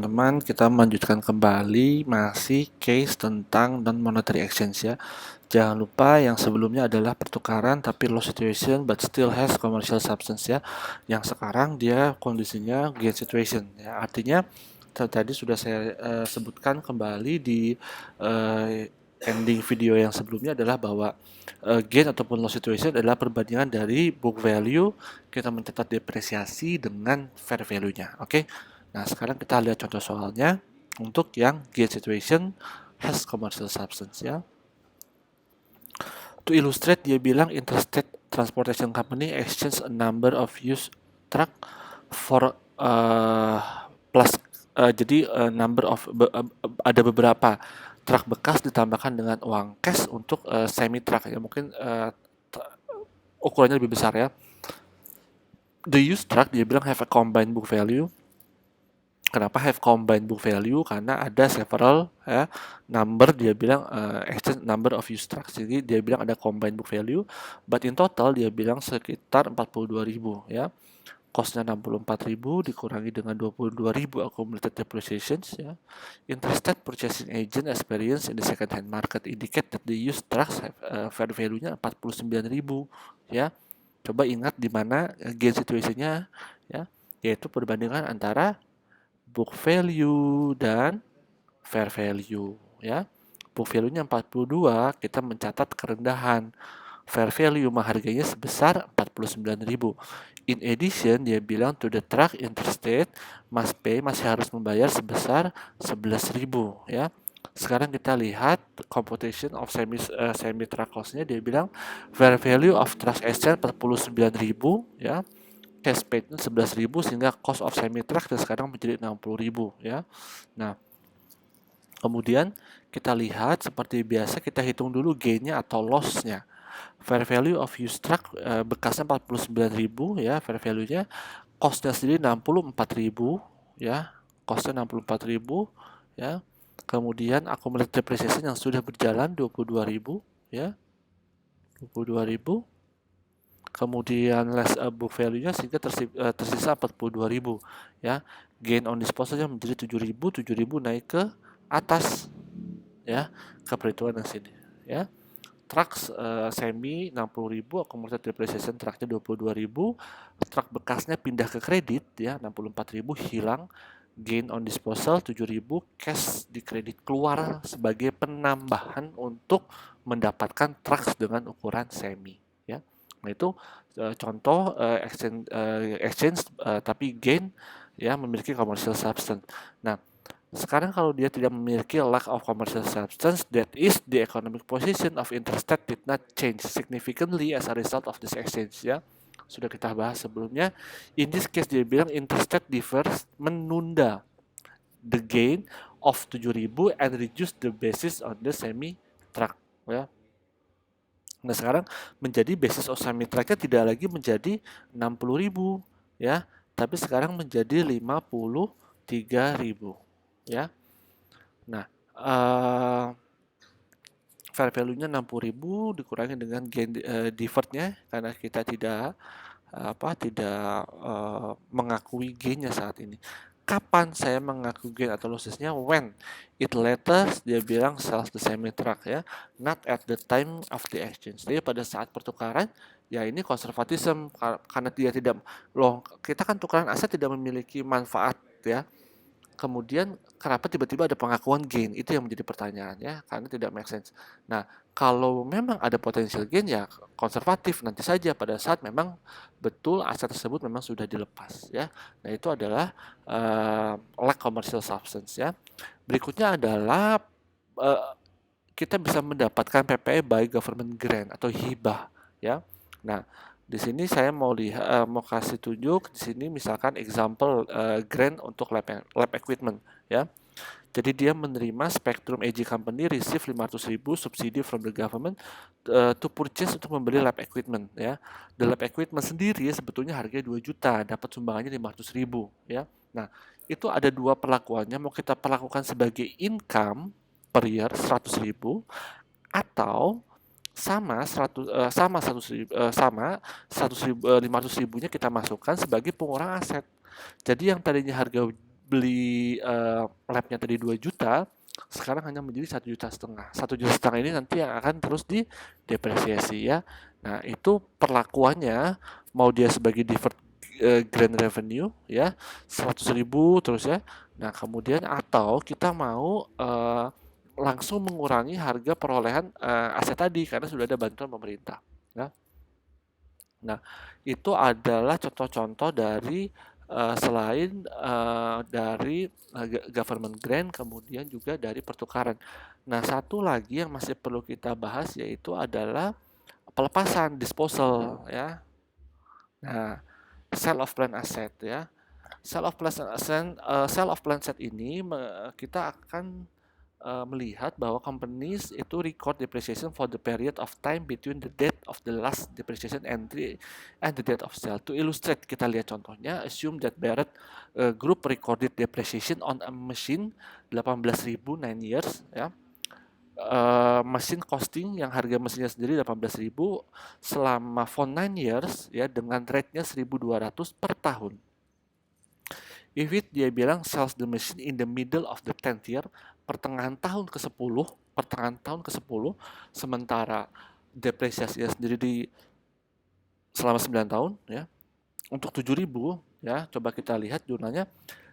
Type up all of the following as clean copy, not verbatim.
Teman, kita melanjutkan kembali masih case tentang non-monetary exchange ya. Jangan lupa yang sebelumnya adalah pertukaran tapi low situation but still has commercial substance ya. Yang sekarang dia kondisinya gain situation ya. Artinya tadi sudah saya sebutkan kembali di ending video yang sebelumnya adalah bahwa gain ataupun low situation adalah perbandingan dari book value kita mencatat depresiasi dengan fair value-nya. Oke. Nah, sekarang kita lihat contoh soalnya untuk yang gain situation has commercial substance ya. To illustrate, dia bilang Interstate Transportation Company exchange a number of used truck for plus jadi number of ada beberapa truk bekas ditambahkan dengan uang cash untuk semi truck ya, mungkin ukurannya lebih besar ya. The used truck dia bilang have a combined book value. Kenapa have combined book value? Karena ada several ya, number dia bilang exchange number of used trucks. Jadi dia bilang ada combined book value, but in total dia bilang sekitar 42.000 ya. Costnya 64.000 dikurangi dengan 22.000 accumulated depreciations ya. Interested purchasing agent experience in the second hand market indicate that the used trucks have fair value-nya 49.000 ya. Coba ingat di mana gain situation-nya ya, yaitu perbandingan antara book value dan fair value ya. Book value-nya 42, kita mencatat kerendahan. Fair value menghargainya sebesar 49.000. In addition, dia bilang to the truck interstate must pay, masih harus membayar sebesar 11.000 ya. Sekarang kita lihat computation of semi truck cost-nya, dia bilang fair value of truck exchange 49.000 ya. Cash paid-nya 11.000 sehingga cost of semi truck sekarang menjadi 60.000 ya. Nah, kemudian kita lihat seperti biasa kita hitung dulu gain-nya atau loss-nya. Fair value of used truck bekasnya 49.000 ya, fair value-nya. Cost-nya sendiri 64.000 ya. Cost-nya 64.000 ya. Kemudian accumulated depreciation yang sudah berjalan 22.000 ya. 22.000. Kemudian less book value-nya sehingga tersisa 42.000 ya. Gain on disposal-nya menjadi 7.000, 7.000 naik ke atas ya, ke perhitungan yang sini ya. Trucks semi 60.000, accumulated depreciation trucknya 22.000, truk bekasnya pindah ke kredit ya 64.000 hilang, gain on disposal 7.000, cash di kredit keluar sebagai penambahan untuk mendapatkan trucks dengan ukuran semi ya. Nah, itu contoh exchange tapi gain ya memiliki commercial substance. Nah, sekarang kalau dia tidak memiliki lack of commercial substance, that is the economic position of Interstate did not change significantly as a result of this exchange ya. Sudah kita bahas sebelumnya. In this case dia bilang Interstate differs, menunda the gain of 7.000 and reduce the basis on the semi truck ya. Nah, sekarang menjadi basis of semi trucknya tidak lagi menjadi 60.000 ya, tapi sekarang menjadi 53.000 ya. Nah, fair value-nya 60.000 dikurangi dengan gain deferred-nya karena kita tidak mengakui gain-nya saat ini. Kapan saya mengaku gain atau loss-nya? When it later dia bilang sells the semi truck ya, not at the time of the exchange. Jadi pada saat pertukaran ya ini konservatisme karena dia tidak kita kan tukaran aset tidak memiliki manfaat ya. Kemudian kenapa tiba-tiba ada pengakuan gain? Itu yang menjadi pertanyaan ya, karena tidak make sense. Nah, kalau memang ada potensial gain ya konservatif nanti saja pada saat memang betul aset tersebut memang sudah dilepas ya. Nah, itu adalah lack commercial substance ya. Berikutnya adalah kita bisa mendapatkan PPE by government grant atau hibah ya. Nah, di sini saya mau lihat mau kasih tunjuk di sini misalkan example grant untuk lab equipment ya. Jadi dia menerima Spectrum AG Company receive 500.000 subsidi from the government to purchase untuk membeli lab equipment ya. The lab equipment sendiri sebetulnya harganya 2 juta, dapat sumbangannya 500.000 ya. Nah, itu ada dua perlakuannya, mau kita perlakukan sebagai income per year 100.000 atau sama 500.000-nya kita masukkan sebagai pengurang aset. Jadi yang tadinya harga beli labnya tadi 2 juta, sekarang hanya menjadi 1,5 juta. 1,5 juta ini nanti yang akan terus didepresiasi ya. Nah, itu perlakuannya mau dia sebagai deferred grant revenue ya, 100.000 terus ya. Nah, kemudian atau kita mau langsung mengurangi harga perolehan aset tadi karena sudah ada bantuan pemerintah ya. Nah, itu adalah contoh-contoh dari selain dari government grant, kemudian juga dari pertukaran. Nah, satu lagi yang masih perlu kita bahas yaitu adalah pelepasan, disposal ya. Nah, sale of plan asset ya. Sale of plan asset ini kita akan melihat bahwa companies itu record depreciation for the period of time between the date of the last depreciation entry and the date of sale. To illustrate, kita lihat contohnya, assume that Barrett Group recorded depreciation on a machine 18.000 9 years ya. Mesin costing yang harga mesinnya sendiri 18.000 selama for 9 years ya dengan rate-nya 1.200 per tahun. If it dia bilang sells the machine in the middle of the 10th year, pertengahan tahun ke-10, sementara depresiasinya sendiri selama 9 tahun ya. Untuk 7.000 ya, coba kita lihat jurnalnya.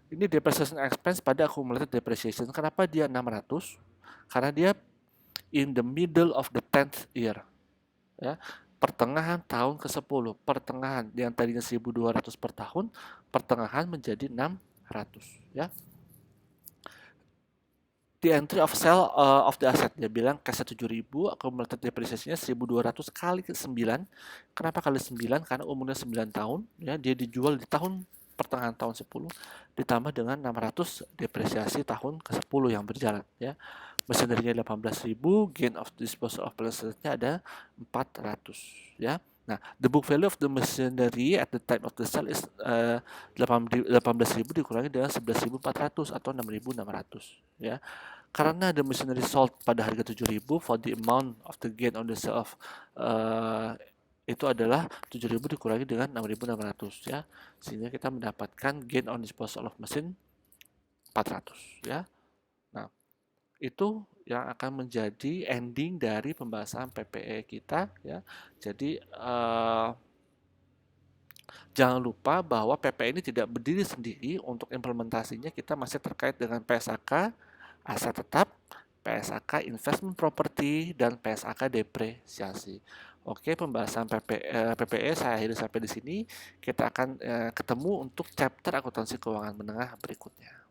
Ini depreciation expense pada accumulated depreciation. Kenapa dia 600? Karena dia in the middle of the 10th year. Ya, pertengahan tahun ke-10, pertengahan yang tadinya 1.200 per tahun, pertengahan menjadi 600 ya. The entry of sale of the asset, dia bilang cash 7.000, accumulated depreciasinya 1.200 kali ke 9. Kenapa kali 9? Karena umurnya 9 tahun ya, dia dijual di tahun pertengahan tahun 10 ditambah dengan 600 depresiasi tahun ke-10 yang berjalan ya. Machinery-nya 18.000, gain of disposal of asset-nya ada 400 ya. Nah, the book value of the machinery at the time of the sale is 18.000 dikurangi dengan 11.400 atau 6.600 ya. Karena the machinery sold pada harga 7.000, for the amount of the gain on the sale of itu adalah 7.000 dikurangi dengan 6.600 ya. Sehingga kita mendapatkan gain on disposal of machine 400 ya. Nah, itu yang akan menjadi ending dari pembahasan PPE kita ya. Jadi jangan lupa bahwa PPE ini tidak berdiri sendiri. Untuk implementasinya kita masih terkait dengan PSAK aset tetap, PSAK investment property, dan PSAK depresiasi. Oke, pembahasan PPE saya akhiri sampai di sini. Kita akan ketemu untuk chapter akuntansi keuangan menengah berikutnya.